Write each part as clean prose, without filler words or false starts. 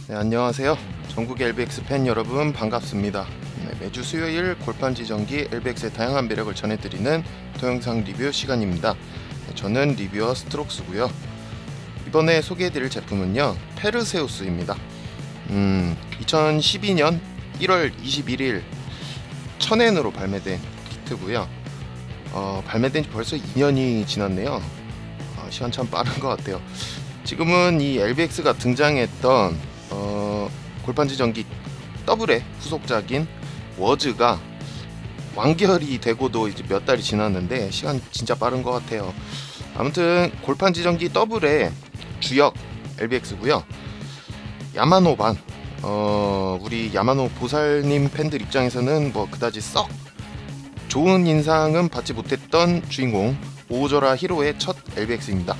네, 안녕하세요. 전국의 LBX 팬 여러분 반갑습니다. 네, 매주 수요일 골판지 전기 LBX의 다양한 매력을 전해드리는 동영상 리뷰 시간입니다. 네, 저는 리뷰어 스트록스고요. 이번에 소개해드릴 제품은요, 페르세우스입니다. 2012년 1월 21일 천엔으로 발매된 키트고요. 발매된 지 벌써 2년이 지났네요. 시간 참 빠른 것 같아요. 지금은 이 LBX가 등장했던 골판지 전기 더블의 후속작인 워즈가 완결이 되고도 이제 몇 달이 지났는데 시간 진짜 빠른 것 같아요. 아무튼 골판지 전기 더블의 주역 LBX고요. 야마노반, 우리 야마노 보살님 팬들 입장에서는 뭐 그다지 썩 좋은 인상은 받지 못했던 주인공 오오저라 히로의 첫 LBX입니다.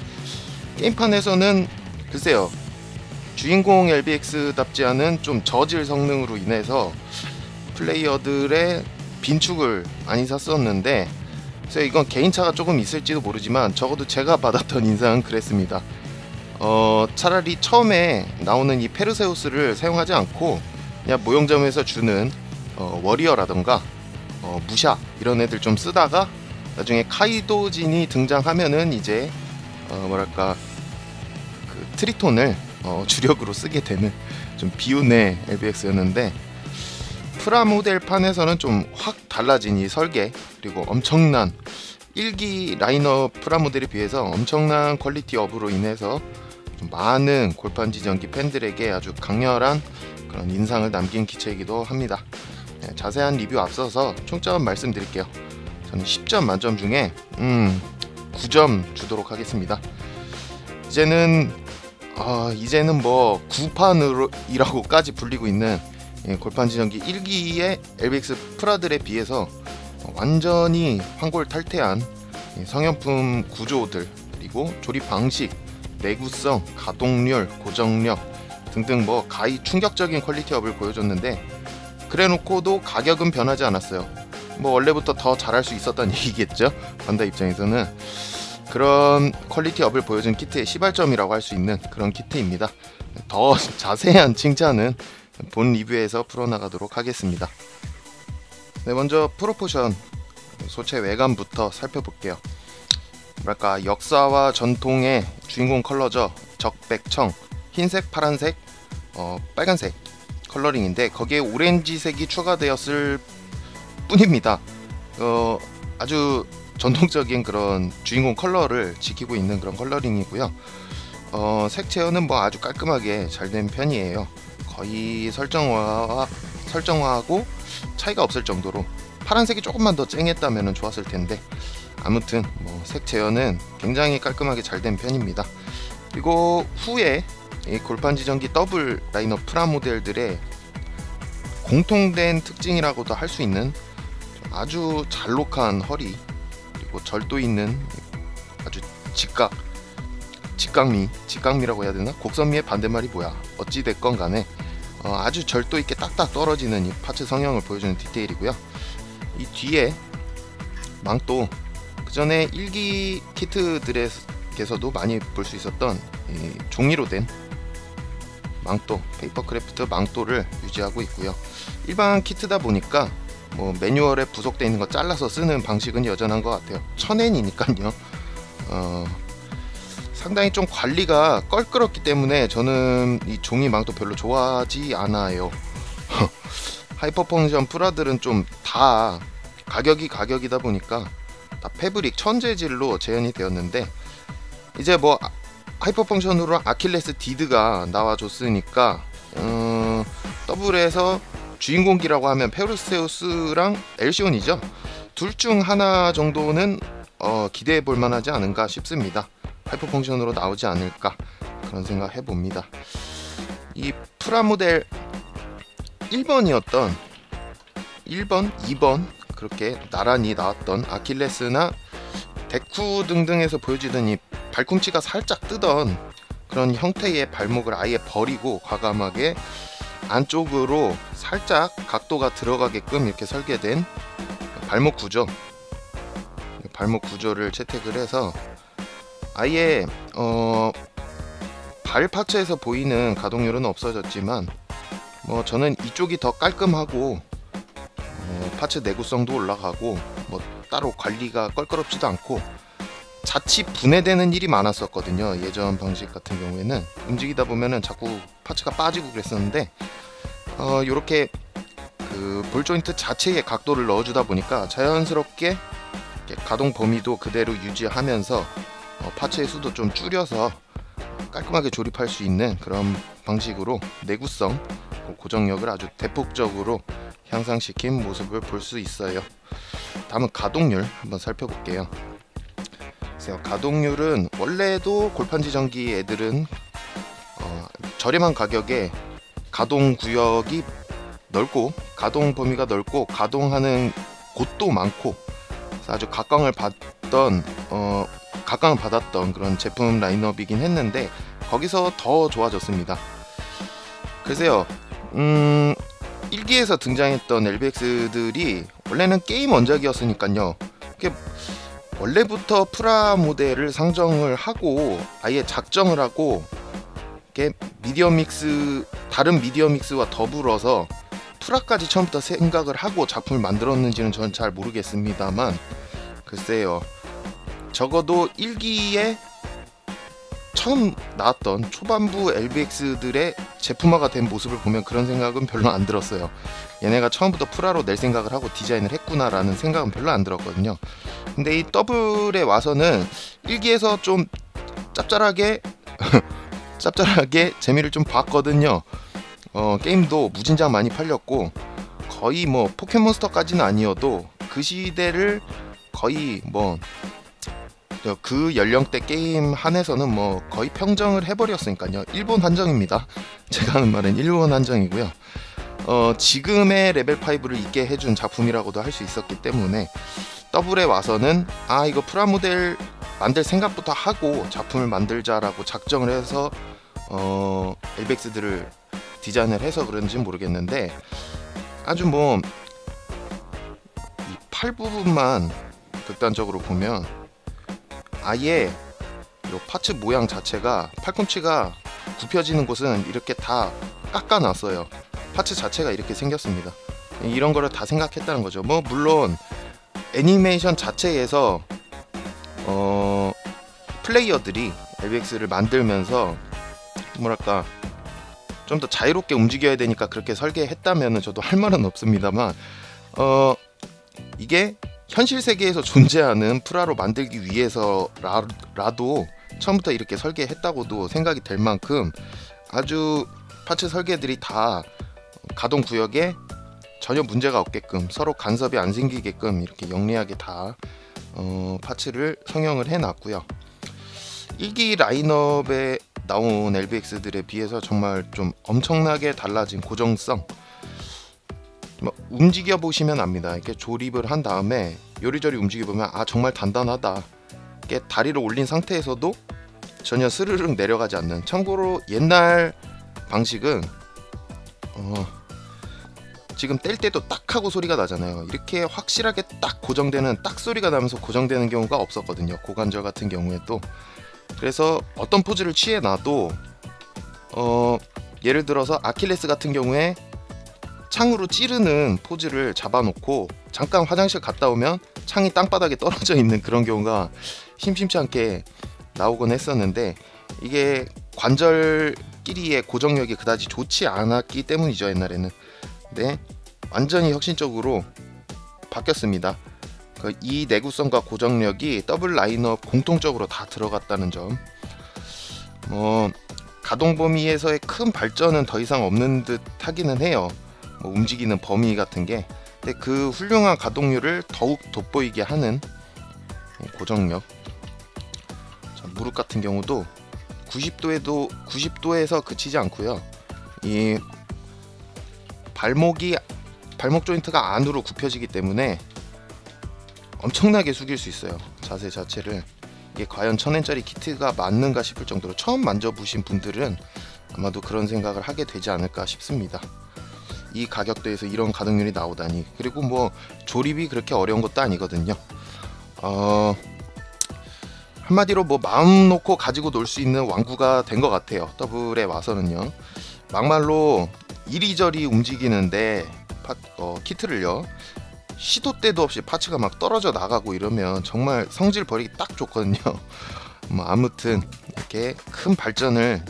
게임판에서는 글쎄요, 주인공 LBX답지 않은 좀 저질 성능으로 인해서 플레이어들의 빈축을 많이 샀었는데, 그래서 이건 개인차가 조금 있을지도 모르지만 적어도 제가 받았던 인상은 그랬습니다. 차라리 처음에 나오는 이 페르세우스를 사용하지 않고 그냥 모형점에서 주는 워리어라던가 무샤 이런 애들 좀 쓰다가 나중에 카이도진이 등장하면은 이제 뭐랄까 그 트리톤을 주력으로 쓰게 되는 좀 비운의 LBX였는데, 프라모델판에서는 좀 확 달라진 이 설계, 그리고 엄청난 1기 라인업 프라모델에 비해서 엄청난 퀄리티 업으로 인해서 좀 많은 골판지 전기 팬들에게 아주 강렬한 그런 인상을 남긴 기체이기도 합니다. 네, 자세한 리뷰 앞서서 총점 말씀드릴게요. 저는 10점 만점 중에 9점 주도록 하겠습니다. 이제는 뭐 9판이라고까지 불리고 있는 골판지 전기 1기의 LBX 프라들에 비해서 완전히 환골탈태한 성형품 구조들, 그리고 조립 방식, 내구성, 가동률, 고정력 등등 뭐 가히 충격적인 퀄리티업을 보여줬는데, 그래놓고도 가격은 변하지 않았어요. 뭐 원래부터 더 잘할 수 있었다는 얘기겠죠. 반다 입장에서는 그런 퀄리티업을 보여준 키트의 시발점이라고 할 수 있는 그런 키트입니다. 더 자세한 칭찬은 본 리뷰에서 풀어나가도록 하겠습니다. 네, 먼저 프로포션 소체 외관부터 살펴볼게요. 뭐랄까, 역사와 전통의 주인공 컬러죠. 적백청, 흰색, 파란색, 빨간색 컬러링인데 거기에 오렌지색이 추가되었을 뿐입니다. 아주 전통적인 그런 주인공 컬러를 지키고 있는 그런 컬러링이고요. 색 제어는 뭐 아주 깔끔하게 잘 된 편이에요. 거의 설정화하고 차이가 없을 정도로, 파란색이 조금만 더 쨍했다면 좋았을 텐데, 아무튼 뭐 색 제어는 굉장히 깔끔하게 잘 된 편입니다. 그리고 후에 이 골판지 전기 더블 라인업 프라모델들의 공통된 특징이라고도 할 수 있는 아주 잘록한 허리, 그리고 절도 있는 아주 직각미라고 해야 되나? 곡선미의 반대말이 뭐야? 어찌됐건 간에 아주 절도 있게 딱딱 떨어지는 이 파츠 성형을 보여주는 디테일이고요. 이 뒤에 망토, 그 전에 1기 키트들에서도 많이 볼 수 있었던 이 종이로 된 망토, 페이퍼크래프트 망토를 유지하고 있고요. 일반 키트다 보니까 뭐 매뉴얼에 부속되어 있는 거 잘라서 쓰는 방식은 여전한 것 같아요. 천엔이니까요. 상당히 좀 관리가 껄끄럽기 때문에 저는 이 종이 망토 별로 좋아하지 않아요. 하이퍼 펑션 프라들은 좀 다 가격이다 보니까 다 패브릭 천재질로 재현이 되었는데, 이제 뭐 하이퍼 펑션으로 아킬레스 디드가 나와줬으니까 더블에서 주인공기라고 하면 페르세우스랑 엘시온이죠. 둘 중 하나 정도는 기대해 볼 만하지 않은가 싶습니다. 하이퍼 펑션으로 나오지 않을까, 그런 생각 해봅니다. 이 프라모델 1번, 2번 그렇게 나란히 나왔던 아킬레스나 데쿠 등등에서 보여지던 이 발꿈치가 살짝 뜨던 그런 형태의 발목을 아예 버리고 과감하게 안쪽으로 살짝 각도가 들어가게끔 이렇게 설계된 발목 구조를 채택을 해서 아예 발 파츠에서 보이는 가동률은 없어졌지만 뭐 저는 이쪽이 더 깔끔하고 파츠 내구성도 올라가고 뭐 따로 관리가 껄끄럽지도 않고 자칫 분해되는 일이 많았었거든요. 예전 방식 같은 경우에는 움직이다 보면은 자꾸 파츠가 빠지고 그랬었는데 요렇게 그 볼 조인트 자체의 각도를 넣어주다 보니까 자연스럽게 가동 범위도 그대로 유지하면서 파츠의 수도 좀 줄여서 깔끔하게 조립할 수 있는 그런 방식으로 내구성, 고정력을 아주 대폭적으로 향상시킨 모습을 볼 수 있어요. 다음은 가동률 한번 살펴볼게요. 가동률은 원래도 골판지전기 애들은 저렴한 가격에 가동 구역이 넓고 가동 범위가 넓고 가동하는 곳도 많고 아주 각광을 받았던 그런 제품 라인업이긴 했는데 거기서 더 좋아졌습니다. 글쎄요, 1기에서 등장했던 LBX들이 원래는 게임 원작이었으니까요. 원래부터 프라 모델을 상정을 하고 아예 작정을 하고 미디어 믹스, 다른 미디어 믹스와 더불어서 프라까지 처음부터 생각을 하고 작품을 만들었는지는 저는 잘 모르겠습니다만, 글쎄요, 적어도 1기에 처음 나왔던 초반부 LBX들의 제품화가 된 모습을 보면 그런 생각은 별로 안 들었어요. 얘네가 처음부터 프라로 낼 생각을 하고 디자인을 했구나 라는 생각은 별로 안 들었거든요. 근데 이 더블에 와서는 1기에서 좀 짭짤하게 재미를 좀 봤거든요. 게임도 무진장 많이 팔렸고 거의 뭐 포켓몬스터까지는 아니어도 그 시대를 거의 뭐 그 연령대 게임 한에서는 뭐 거의 평정을 해버렸으니까요. 일본 한정입니다. 제가 하는 말은 일본 한정이고요. 지금의 레벨 5를 있게 해준 작품이라고도 할 수 있었기 때문에 더블에 와서는 이거 프라모델 만들 생각부터 하고 작품을 만들자라고 작정을 해서 LBX들을 디자인을 해서 그런지는 모르겠는데 아주 뭐 이 팔 부분만 극단적으로 보면 아예 요 파츠 모양 자체가 팔꿈치가 굽혀지는 곳은 이렇게 다 깎아놨어요. 파츠 자체가 이렇게 생겼습니다. 이런 거를 다 생각했다는 거죠. 뭐 물론 애니메이션 자체에서 플레이어들이 LBX를 만들면서 뭐랄까 좀 더 자유롭게 움직여야 되니까 그렇게 설계했다면 저도 할 말은 없습니다만 이게 현실 세계에서 존재하는 프라로 만들기 위해서라도 처음부터 이렇게 설계했다고도 생각이 될 만큼 아주 파츠 설계들이 다 가동 구역에 전혀 문제가 없게끔 서로 간섭이 안 생기게끔 이렇게 영리하게 다 파츠를 성형을 해놨고요. 1기 라인업에 나온 LBX들에 비해서 정말 좀 엄청나게 달라진 고정성, 움직여 보시면 압니다. 이렇게 조립을 한 다음에 요리조리 움직여 보면 정말 단단하다. 이렇게 다리를 올린 상태에서도 전혀 스르륵 내려가지 않는. 참고로 옛날 방식은 지금 뗄 때도 딱 하고 소리가 나잖아요. 이렇게 확실하게 딱 고정되는, 딱 소리가 나면서 고정되는 경우가 없었거든요. 고관절 같은 경우에도. 그래서 어떤 포즈를 취해 놔도 예를 들어서 아킬레스 같은 경우에 창으로 찌르는 포즈를 잡아놓고 잠깐 화장실 갔다 오면 창이 땅바닥에 떨어져 있는 그런 경우가 심심치 않게 나오곤 했었는데, 이게 관절끼리의 고정력이 그다지 좋지 않았기 때문이죠, 옛날에는. 네, 완전히 혁신적으로 바뀌었습니다. 이 내구성과 고정력이 더블 라인업 공통적으로 다 들어갔다는 점. 가동 범위에서의 큰 발전은 더 이상 없는 듯 하기는 해요. 움직이는 범위 같은 게. 근데 그 훌륭한 가동률을 더욱 돋보이게 하는 고정력. 무릎 같은 경우도 90도에서 그치지 않고요. 이 발목 조인트가 안으로 굽혀지기 때문에 엄청나게 숙일 수 있어요. 자세 자체를. 이게 과연 1000엔짜리 키트가 맞는가 싶을 정도로 처음 만져보신 분들은 아마도 그런 생각을 하게 되지 않을까 싶습니다. 이 가격대에서 이런 가동률이 나오다니. 그리고 뭐 조립이 그렇게 어려운 것도 아니거든요. 한마디로 뭐 마음 놓고 가지고 놀 수 있는 완구가 된 것 같아요. 더블에 와서는요. 막말로 이리저리 움직이는데 키트를요, 시도 때도 없이 파츠가 막 떨어져 나가고 이러면 정말 성질 버리기 딱 좋거든요. 뭐 아무튼 이렇게 큰 발전을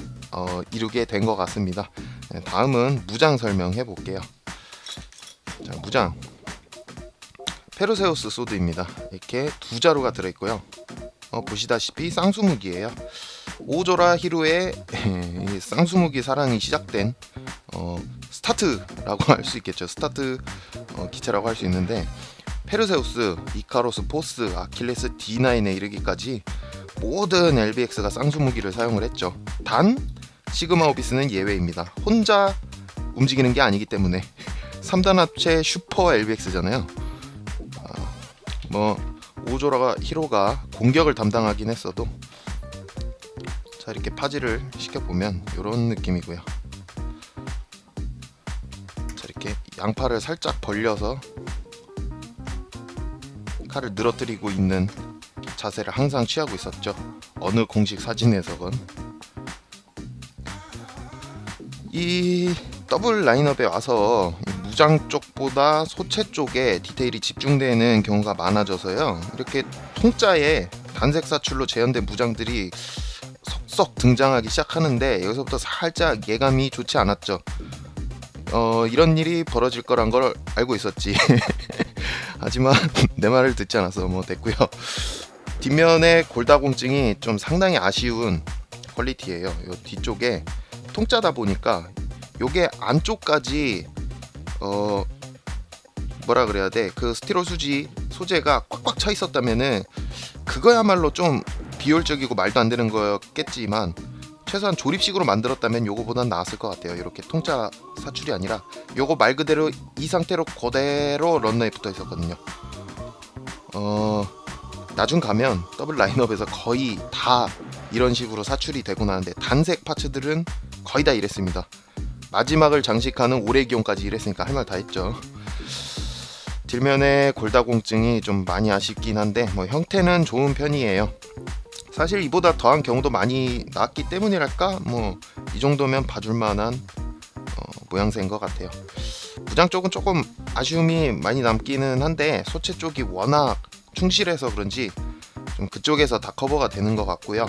이루게 된 것 같습니다. 네, 다음은 무장 설명해 볼게요. 자, 무장 페르세우스 소드입니다. 이렇게 두 자루가 들어있고요. 보시다시피 쌍수무기예요. 오조라 히로의 쌍수무기 사랑이 시작된 스타트라고 할 수 있겠죠. 스타트 기체라고 할 수 있는데, 페르세우스, 이카로스, 포스, 아킬레스 D9에 이르기까지 모든 LBX가 쌍수무기를 사용을 했죠. 단 시그마 오비스는 예외입니다. 혼자 움직이는 게 아니기 때문에 3단 합체 슈퍼 LBX잖아요. 뭐 오조라가 히로가 공격을 담당하긴 했어도, 자, 이렇게 파지를 시켜보면 이런 느낌이고요. 자, 이렇게 양팔을 살짝 벌려서 칼을 늘어뜨리고 있는 자세를 항상 취하고 있었죠. 어느 공식 사진에서건. 이 더블 라인업에 와서 무장 쪽보다 소체 쪽에 디테일이 집중되는 경우가 많아져서요, 이렇게 통짜에 단색 사출로 재현된 무장들이 속속 등장하기 시작하는데, 여기서부터 살짝 예감이 좋지 않았죠. 이런 일이 벌어질 거란 걸 알고 있었지. 하지만 내 말을 듣지 않아서 뭐 됐고요. 뒷면의 골다공증이 좀 상당히 아쉬운 퀄리티예요. 요 뒤쪽에 통짜다 보니까 요게 안쪽까지 뭐라 그래야 돼, 그 스티로 수지 소재가 꽉꽉 차 있었다면은 그거야말로 좀 비효율적이고 말도 안 되는 거였겠지만, 최소한 조립식으로 만들었다면 요거보단 나았을 것 같아요. 이렇게 통짜 사출이 아니라 요거 말 그대로 이 상태로 그대로 런너에 붙어 있었거든요. 나중 가면 더블 라인업에서 거의 다 이런 식으로 사출이 되고 나는데, 단색 파츠들은 거의 다 이랬습니다. 마지막을 장식하는 오레기온까지 이랬으니까 할 말 다 했죠. 뒷면의 골다공증이 좀 많이 아쉽긴 한데, 뭐 형태는 좋은 편이에요. 사실 이보다 더한 경우도 많이 나왔기 때문이랄까, 뭐 이 정도면 봐줄만한 모양새인 것 같아요. 무장 쪽은 조금 아쉬움이 많이 남기는 한데, 소체 쪽이 워낙 충실해서 그런지 좀 그쪽에서 다 커버가 되는 것 같고요.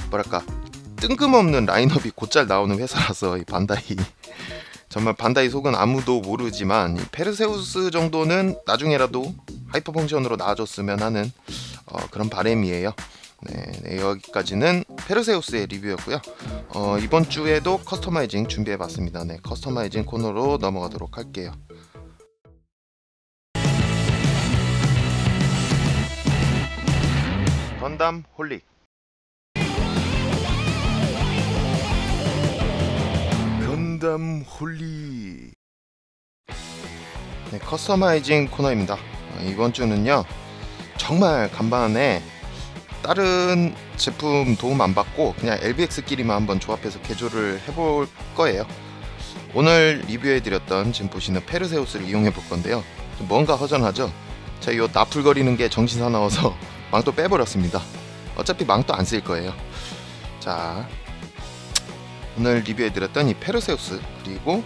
뭐랄까, 뜬금없는 라인업이 곧잘 나오는 회사라서 이 반다이, 정말 반다이 속은 아무도 모르지만, 이 페르세우스 정도는 나중에라도 하이퍼 펑션으로 나와줬으면 하는 그런 바람이에요. 네, 여기까지는 페르세우스의 리뷰였고요. 이번 주에도 커스터마이징 준비해봤습니다. 네, 커스터마이징 코너로 넘어가도록 할게요. 건담 홀릭. 건담 홀릭. 네, 커스터마이징 코너입니다. 이번 주는요, 정말 간만에 다른 제품 도움 안 받고 그냥 LBX끼리만 한번 조합해서 개조를 해볼 거예요. 오늘 리뷰해드렸던 지금 보시는 페르세우스를 이용해 볼 건데요, 뭔가 허전하죠? 제가 요 나풀거리는 게 정신 사나워서 망토 빼버렸습니다. 어차피 망토 안 쓸 거예요. 자, 오늘 리뷰해드렸던 이 페르세우스, 그리고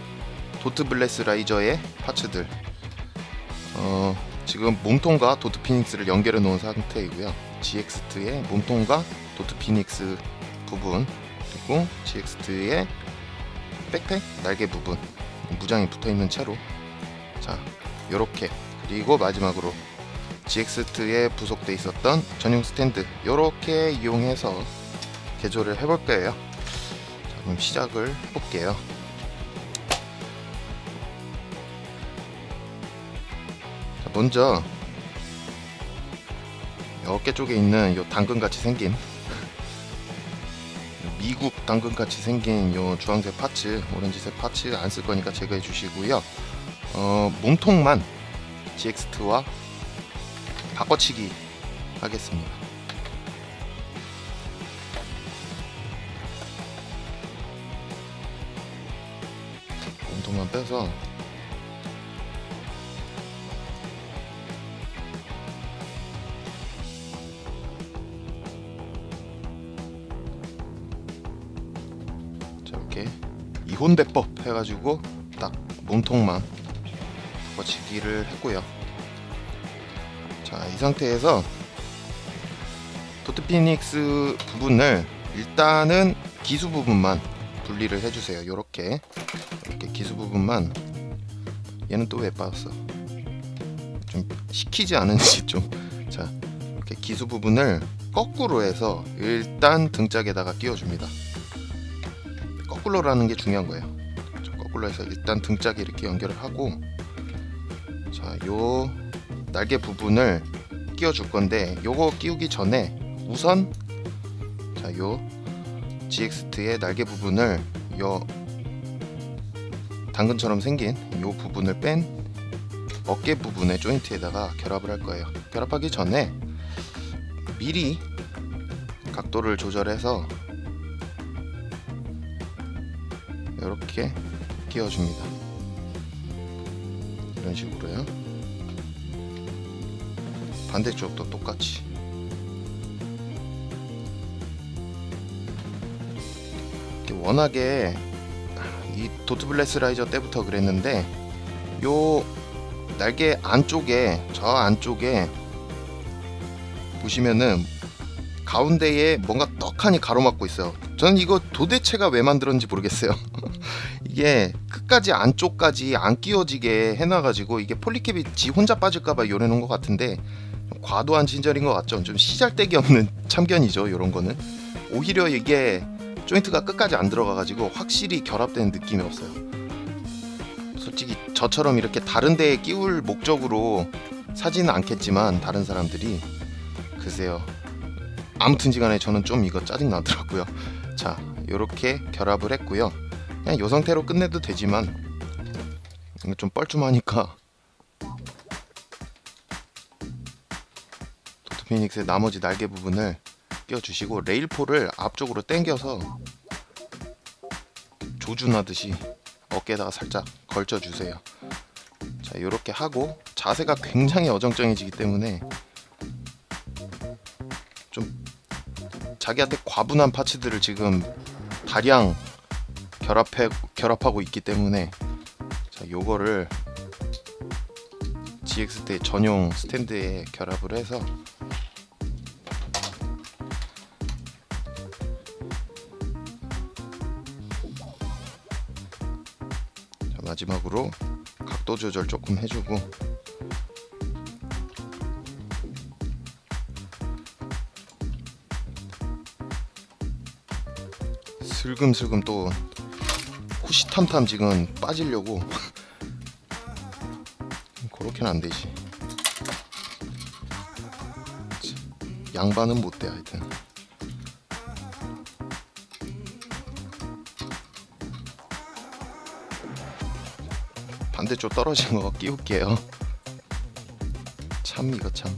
도트 블레스 라이저의 파츠들, 지금 몸통과 도트 피닉스를 연결해 놓은 상태이고요. GX2의 몸통과 도트 피닉스 부분, 그리고 GX2의 백팩 날개 부분, 무장이 붙어있는 채로, 자, 요렇게, 그리고 마지막으로 GX2에 부속돼 있었던 전용 스탠드, 요렇게 이용해서 개조를 해볼 거예요. 자, 그럼 시작을 해볼게요. 자, 먼저 어깨 쪽에 있는 요 당근같이 생긴, 미국 당근같이 생긴 요 주황색 파츠, 오렌지색 파츠 안 쓸 거니까 제거해 주시고요. 몸통만 GX2와 바꿔치기 하겠습니다. 몸통만 빼서 이렇게 이혼대법 해가지고 딱 몸통만 덮어치기를 했고요. 자, 이 상태에서 도트 피닉스 부분을 일단은 기수 부분만 분리를 해주세요. 이렇게 기수 부분만. 얘는 또 왜 빠졌어? 좀 시키지 않은지 좀. 자, 이렇게 기수 부분을 거꾸로 해서 일단 등짝에다가 끼워줍니다. 거꾸로라는 게 중요한 거예요. 거꾸로 해서 일단 등짝에 이렇게 연결을 하고, 자, 요 날개 부분을 끼워줄 건데, 요거 끼우기 전에 우선 자, 요 GXT의 날개 부분을 요 당근처럼 생긴 요 부분을 뺀 어깨 부분의 조인트에다가 결합을 할 거예요. 결합하기 전에 미리 각도를 조절해서 이렇게 끼워줍니다. 이런 식으로요. 반대쪽도 똑같이. 워낙에 이 도트 블레스라이저 때부터 그랬는데, 요 날개 안쪽에, 저 안쪽에 보시면은 가운데에 뭔가 떡하니 가로막고 있어요. 저는 이거 도대체가 왜 만들었는지 모르겠어요. 이게 끝까지 안쪽까지 안 끼워지게 해놔가지고 이게 폴리캡이 지 혼자 빠질까봐 요래놓은 것 같은데, 과도한 친절인 것 같죠. 좀 시잘데기 없는 참견이죠. 요런 거는 오히려 이게 조인트가 끝까지 안 들어가가지고 확실히 결합되는 느낌이 없어요. 솔직히 저처럼 이렇게 다른 데에 끼울 목적으로 사지는 않겠지만, 다른 사람들이 글쎄요. 아무튼지간에 저는 좀 이거 짜증 나더라고요. 자, 요렇게 결합을 했고요. 그냥 요 상태로 끝내도 되지만 이거 좀 뻘쭘하니까 도트 피닉스의 나머지 날개 부분을 끼워주시고, 레일포를 앞쪽으로 당겨서 조준하듯이 어깨에다가 살짝 걸쳐주세요. 자, 요렇게 하고 자세가 굉장히 어정쩡해지기 때문에 좀 자기한테 과분한 파츠들을 지금 다량 결합하고 있기 때문에, 자, 요거를 GXT 전용 스탠드에 결합을 해서 마지막으로 각도 조절 조금 해주고, 슬금슬금 또 호시탐탐 지금 빠지려고 그렇게는 안 되지. 양반은 못 돼. 하여튼 반대쪽 떨어진 거 끼울게요. 참 이거 참.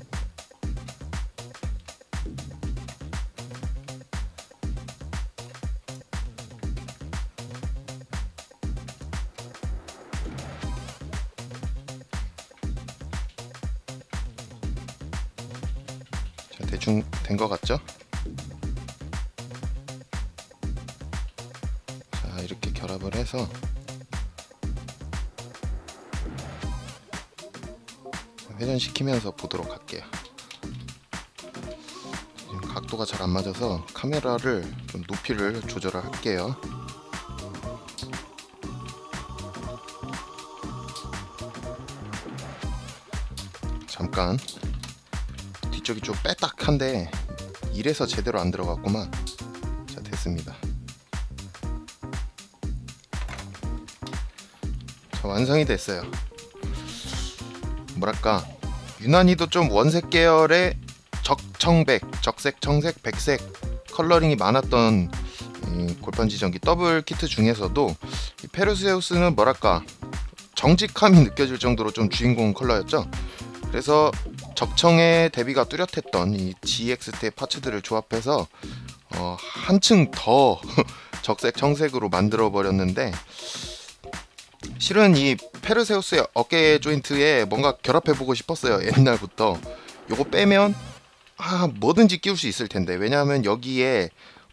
자, 대충 된 거 같죠? 자, 이렇게 결합을 해서 회전시키면서 보도록 할게요. 지금 각도가 잘 안 맞아서 카메라를 좀 높이를 조절을 할게요. 잠깐 뒤쪽이 좀 빼딱한데 이래서 제대로 안 들어갔구만. 자, 됐습니다. 자, 완성이 됐어요. 뭐랄까, 유난히도 좀 원색 계열의 적색, 청색, 백색 컬러링이 많았던 이 골판 지정기 더블 키트 중에서도 이 페르세우스는 뭐랄까 정직함이 느껴질 정도로 좀 주인공 컬러였죠. 그래서 적청의 대비가 뚜렷했던 이 GXT의 파츠들을 조합해서 한층 더 적색, 청색으로 만들어 버렸는데, 실은 이 페르세우스의 어깨 조인트에 뭔가 결합해보고 싶었어요. 옛날부터. 요거 빼면 뭐든지 끼울 수 있을 텐데, 왜냐하면 여기에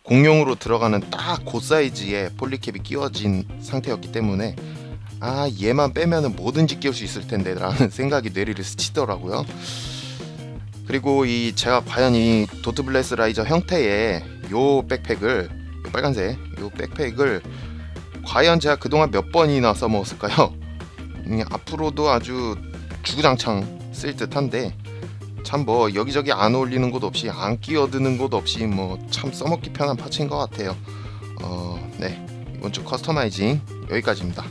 공용으로 들어가는 딱 그 사이즈의 폴리캡이 끼워진 상태였기 때문에 얘만 빼면은 뭐든지 끼울 수 있을 텐데 라는 생각이 뇌리를 스치더라고요. 그리고 제가 과연 이 도트 블레스 라이저 형태의 요 백팩을, 요 빨간색 요 백팩을 과연 제가 그동안 몇 번이나 써먹었을까요? 앞으로도 아주 주구장창 쓸 듯한데 참 뭐 여기저기 안 어울리는 곳 없이, 안 끼어드는 곳 없이 뭐 참 써먹기 편한 파츠인 것 같아요. 네, 이번 주 커스터마이징 여기까지입니다.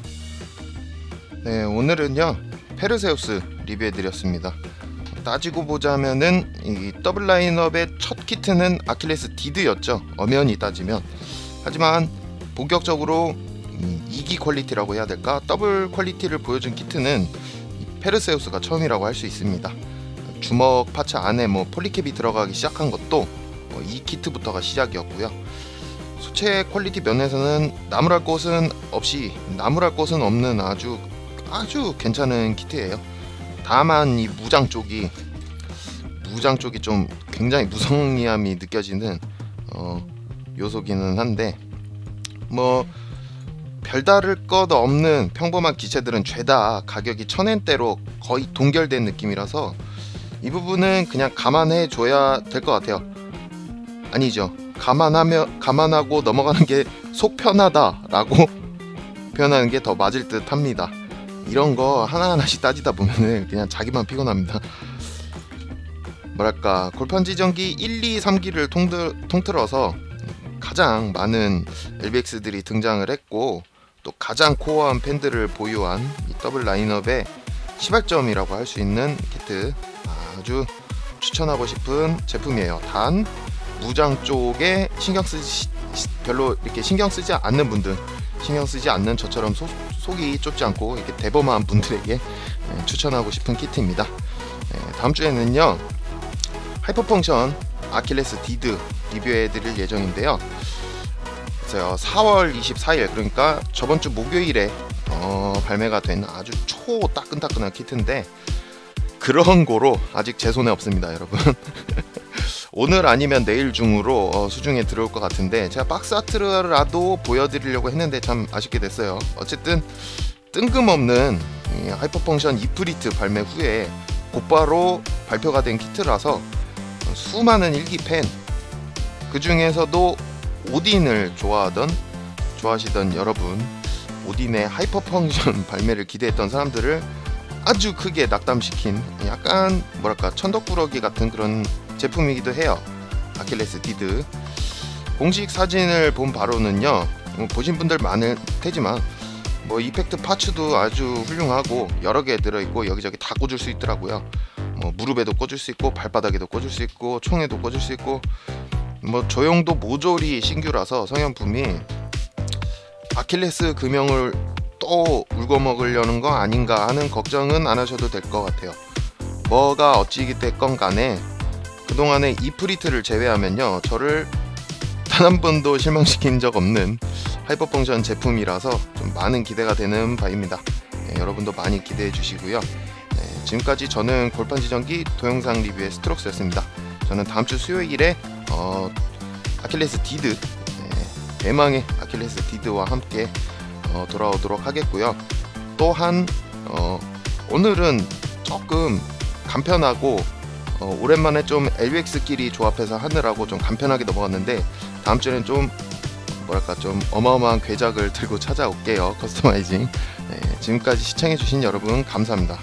네, 오늘은요 페르세우스 리뷰해드렸습니다. 따지고 보자면은 이 더블 라인업의 첫 키트는 아킬레스 디드였죠, 엄연히 따지면. 하지만 본격적으로 2기 퀄리티라고 해야 될까, 더블 퀄리티를 보여준 키트는 페르세우스가 처음이라고 할 수 있습니다. 주먹 파츠 안에 뭐 폴리캡이 들어가기 시작한 것도 이 키트부터가 시작이었고요. 소체 퀄리티 면에서는 나무랄 것은 없는 아주 괜찮은 키트예요. 다만 이 무장 쪽이 좀 굉장히 무성의함이 느껴지는 요소기는 한데, 뭐 별다를 것 없는 평범한 기체들은 죄다 가격이 1000엔대로 거의 동결된 느낌이라서 이 부분은 그냥 감안해 줘야 될 것 같아요. 아니죠, 감안하고 넘어가는 게 속 편하다라고 표현하는 게 더 맞을 듯 합니다. 이런 거 하나하나씩 따지다 보면은 그냥 자기만 피곤합니다. 뭐랄까, 골판 지정기 1, 2, 3기를 통틀어서 가장 많은 LBX들이 등장을 했고, 또 가장 코어한 팬들을 보유한 이 더블 라인업의 시발점이라고 할 수 있는 키트, 아주 추천하고 싶은 제품이에요. 단 무장 쪽에 별로 이렇게 신경 쓰지 않는 분들, 신경 쓰지 않는 저처럼 속이 좁지 않고 이렇게 대범한 분들에게 추천하고 싶은 키트입니다. 다음 주에는요 하이퍼 펑션 아킬레스 디드 리뷰해 드릴 예정인데요. 그래서 4월 24일, 그러니까 저번주 목요일에 발매가 된 아주 초 따끈따끈한 키트인데, 그런 거로 아직 제 손에 없습니다, 여러분. 오늘 아니면 내일 중으로 수중에 들어올 것 같은데, 제가 박스 아트라도 보여드리려고 했는데 참 아쉽게 됐어요. 어쨌든 뜬금없는 하이퍼 펑션 이프리트 발매 후에 곧바로 발표가 된 키트라서 수많은 일기 팬, 그 중에서도 오딘을 좋아하시던 여러분, 오딘의 하이퍼 펑션 발매를 기대했던 사람들을 아주 크게 낙담시킨, 약간 뭐랄까 천덕꾸러기 같은 그런 제품이기도 해요. 아킬레스 디드. 공식 사진을 본 바로는요, 보신 분들 많을 테지만 뭐 이펙트 파츠도 아주 훌륭하고 여러 개 들어있고 여기저기 다 꽂을 수 있더라고요. 뭐 무릎에도 꽂을 수 있고 발바닥에도 꽂을 수 있고 총에도 꽂을 수 있고, 뭐 조형도 모조리 신규라서 성현품이 아킬레스 금형을 또 울거먹으려는 거 아닌가 하는 걱정은 안 하셔도 될 것 같아요. 뭐가 어찌 됐건 간에 그동안의 이프리트를 제외하면요, 저를 단 한 번도 실망시킨 적 없는 하이퍼 펑션 제품이라서 좀 많은 기대가 되는 바입니다. 여러분도 많이 기대해 주시고요. 지금까지 저는 골판 지정기 동영상 리뷰의 스트록스였습니다. 저는 다음주 수요일에 아킬레스 디드, 대망의 아킬레스 디드와 함께 돌아오도록 하겠고요. 또한 오늘은 조금 간편하고 오랜만에 좀 LBX끼리 조합해서 하느라고 좀 간편하게 넘어갔는데, 다음 주에는 좀 뭐랄까 좀 어마어마한 괴작을 들고 찾아올게요. 커스터마이징. 지금까지 시청해주신 여러분 감사합니다.